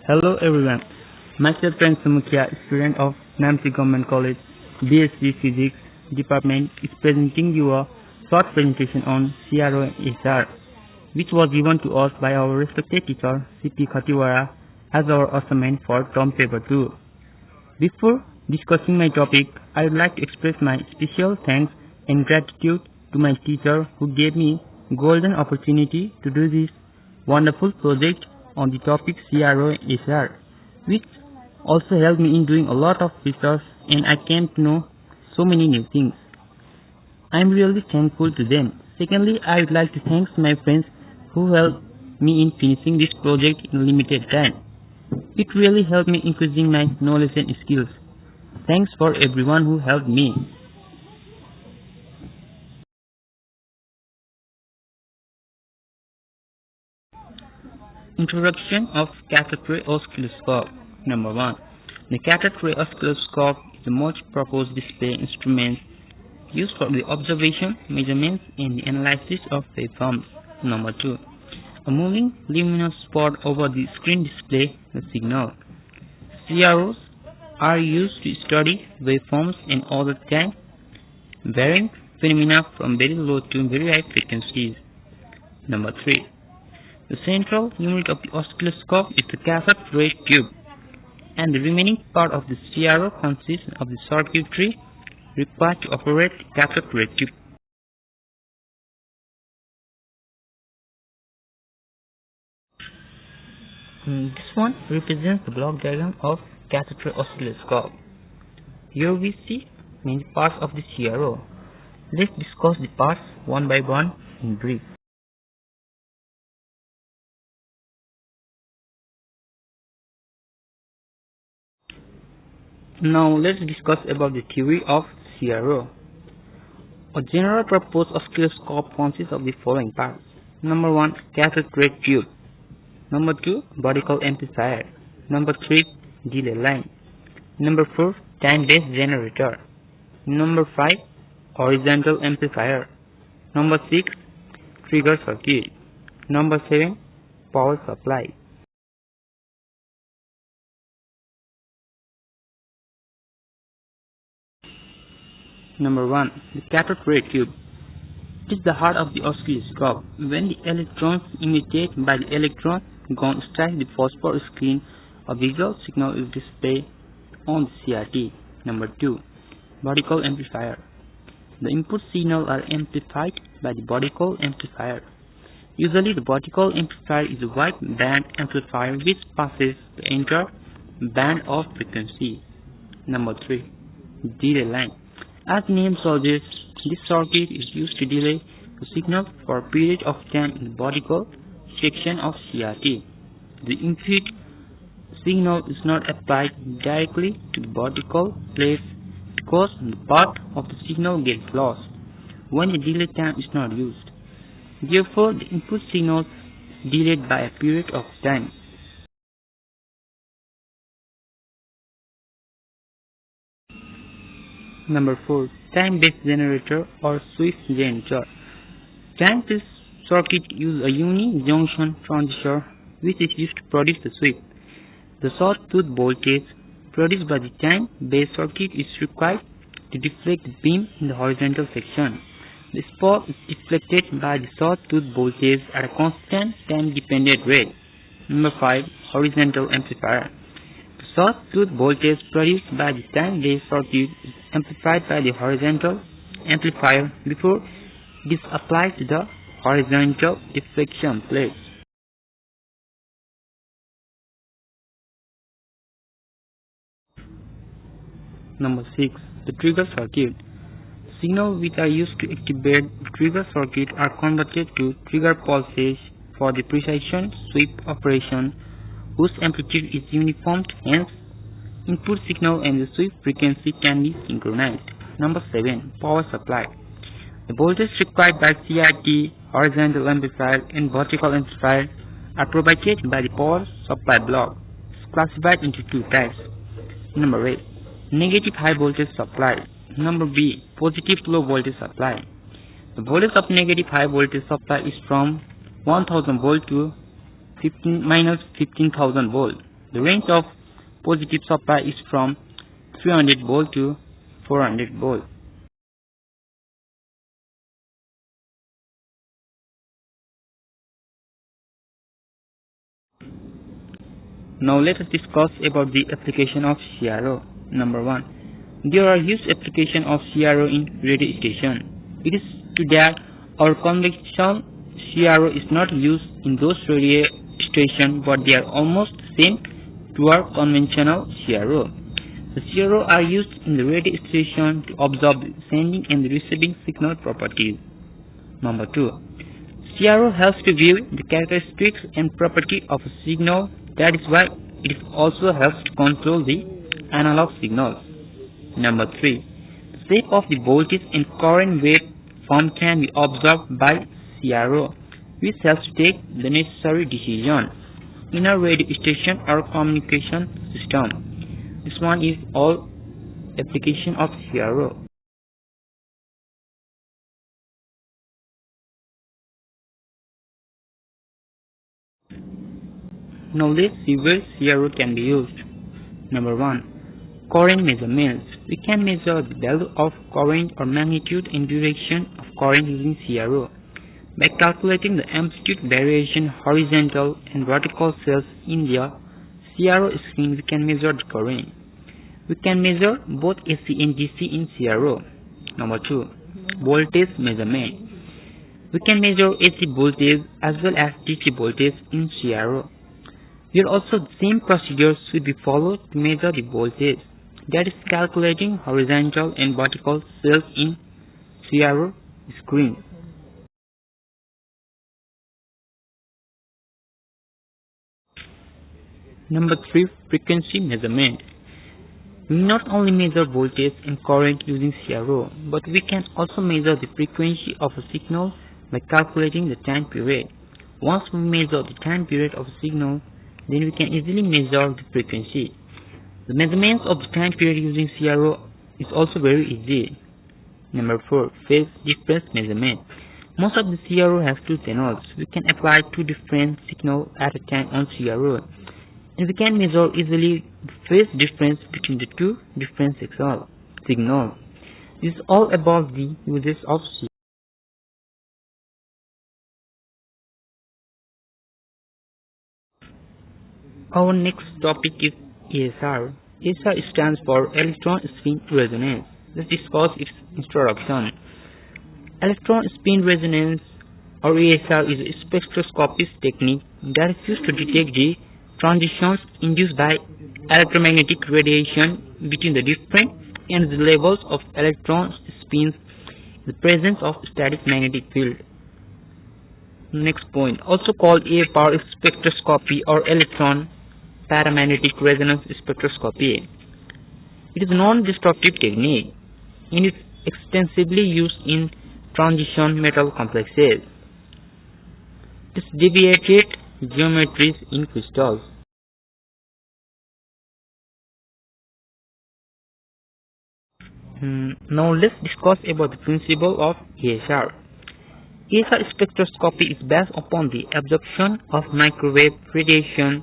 Hello everyone, myself Priyanshu Mukhia, student of Namsi Government College, BSc Physics Department, is presenting you a short presentation on CRO and ESR, which was given to us by our respected teacher, C.P. Khatiwara, as our assignment for term paper 2. Before discussing my topic, I would like to express my special thanks and gratitude to my teacher who gave me golden opportunity to do this wonderful project on the topic CRO and ESR, which also helped me in doing a lot of research, and I came to know so many new things. I am really thankful to them. Secondly, I would like to thank my friends who helped me in finishing this project in limited time. It really helped me increasing my knowledge and skills. Thanks for everyone who helped me. Introduction of cathode ray oscilloscope. Number 1. The cathode ray oscilloscope is the multi-purpose display instrument used for the observation, measurements, and the analysis of waveforms. Number 2. A moving luminous spot over the screen display the signal. CROs are used to study waveforms and other time varying phenomena from very low to very high frequencies. Number 3. The central unit of the oscilloscope is the cathode ray tube, and the remaining part of the CRO consists of the circuitry required to operate the cathode ray tube. This one represents the block diagram of cathode ray oscilloscope. Here we see many parts of the CRO. Let's discuss the parts one by one in brief. Now let's discuss about the theory of CRO. A general purpose oscilloscope consists of the following parts. Number 1. Cathode ray tube. Number 2. Body-call amplifier. Number 3. Delay line. Number 4. Time-based generator. Number 5. Horizontal amplifier. Number 6. Trigger circuit. Number 7. Power supply. Number 1. The cathode ray tube. It is the heart of the oscilloscope. When the electrons emitted by the electron gun strike the phosphor screen, a visual signal is displayed on the CRT. Number 2. Body-call amplifier. The input signals are amplified by the body-call amplifier. Usually the body-call amplifier is a wide band amplifier which passes the entire band of frequency. Number 3. Delay line. As the name suggests, this circuit is used to delay the signal for a period of time in the body-call section of CRT. The input signal is not applied directly to the body-call plate because the part of the signal gets lost when the delay time is not used. Therefore, the input signal is delayed by a period of time. Number 4. Time-based generator or switch generator. Time-based circuit uses a uni-junction transistor which is used to produce the sweep. The sawtooth voltage produced by the time-based circuit is required to deflect the beam in the horizontal section. The spot is deflected by the sawtooth voltage at a constant time-dependent rate. Number 5. Horizontal amplifier. The sawtooth voltage produced by the time-based circuit is amplified by the horizontal amplifier before it is applied to the horizontal deflection plate. Number 6. The trigger circuit. Signals which are used to activate the trigger circuit are converted to trigger pulses for the precision sweep operation whose amplitude is uniform, hence input signal and the sweep frequency can be synchronized. Number 7. Power supply. The voltage required by CRT, horizontal amplifier and vertical amplifier are provided by the power supply block. It is classified into two types. Number 8. Negative high voltage supply. Number B. Positive low voltage supply. The voltage of negative high voltage supply is from 1000 volt to -15,000 volt. The range of positive supply is from 300 volt to 400 volt. Now let us discuss about the application of CRO. Number 1. There are huge applications of CRO in radio station. It is to that our conventional CRO is not used in those radio stations, but they are almost the same to our conventional CRO. The CRO are used in the radio station to observe the sending and receiving signal properties. Number 2. CRO helps to view the characteristics and property of a signal. That is why it also helps to control the analog signals. Number 3. The shape of the voltage and current waveform can be observed by CRO, which helps to take the necessary decision in a radio station or communication system. This one is all application of CRO. Now let's see where CRO can be used. Number 1. Current measurements. We can measure the value of current or magnitude and direction of current using CRO. By calculating the amplitude variation horizontal and vertical cells in the CRO screen, we can measure the current. We can measure both AC and DC in CRO. Number 2. Voltage measurement. We can measure AC voltage as well as DC voltage in CRO. Here also the same procedures should be followed to measure the voltage, that is calculating horizontal and vertical cells in CRO screen. Number 3. Frequency measurement. We not only measure voltage and current using CRO, but we can also measure the frequency of a signal by calculating the time period. Once we measure the time period of a signal, then we can easily measure the frequency. The measurements of the time period using CRO is also very easy. Number 4. Phase difference measurement. Most of the CRO have two channels. We can apply two different signals at a time on CRO, and we can measure easily the phase difference between the two different signals. This is all about the uses of CRO. Our next topic is ESR. ESR stands for electron spin resonance. Let's discuss its introduction. Electron spin resonance, or ESR, is a spectroscopy technique that is used to detect the transitions induced by electromagnetic radiation between the different energy levels of electron spins in the presence of static magnetic field. Next point, also called A-power spectroscopy or electron paramagnetic resonance spectroscopy. It is a non-destructive technique and is extensively used in transition metal complexes. It is deviated geometries in crystals. Now let's discuss about the principle of ESR. ESR spectroscopy is based upon the absorption of microwave radiation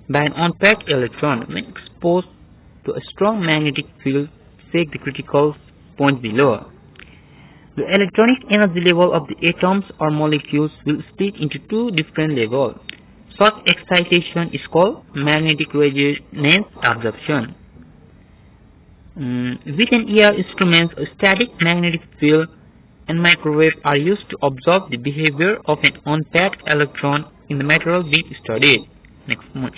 by an unpaired electron when exposed to a strong magnetic field. Check the critical point below. The electronic energy level of the atoms or molecules will split into two different levels. Such excitation is called magnetic resonance absorption. With an ER instrument, a static magnetic field and microwave are used to observe the behavior of an unpaired electron in the material being studied. Next one.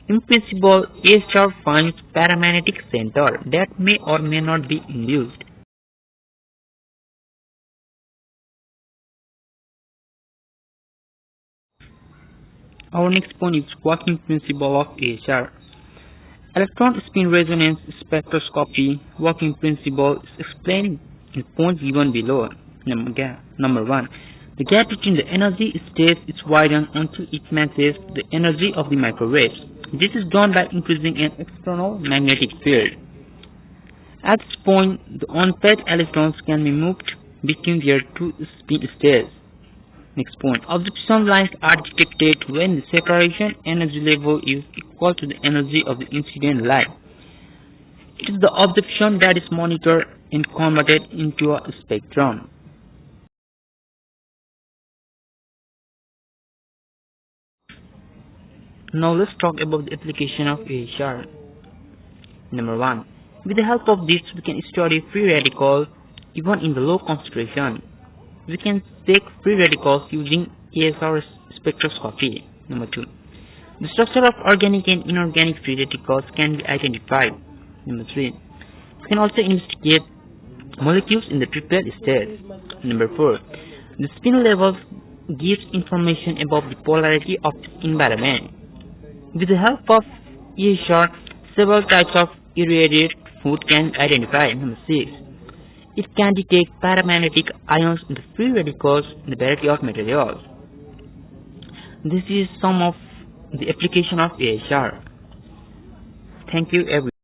In principle, ESR finds paramagnetic center that may or may not be induced. Our next point is working principle of ESR. Electron spin resonance spectroscopy working principle is explained in points given below. Number 1. The gap between the energy states is widened until it matches the energy of the microwave. This is done by increasing an external magnetic field. At this point, the unpaired electrons can be moved between their two spin states. Next point, absorption lines are detected when the saturation energy level is equal to the energy of the incident line. It is the absorption that is monitored and converted into a spectrum. Now let's talk about the application of ASR. Number 1. With the help of this, we can study free radicals even in the low concentration. We can take free radicals using ASR spectroscopy. Number 2. The structure of organic and inorganic free radicals can be identified. Number 3. We can also investigate molecules in the triplet state. Number 4. The spin levels gives information about the polarity of the environment. With the help of ASR, several types of irradiated food can be identified. Number 6. It can detect paramagnetic ions in the free radicals in a variety of materials. This is some of the application of ASR. Thank you everyone.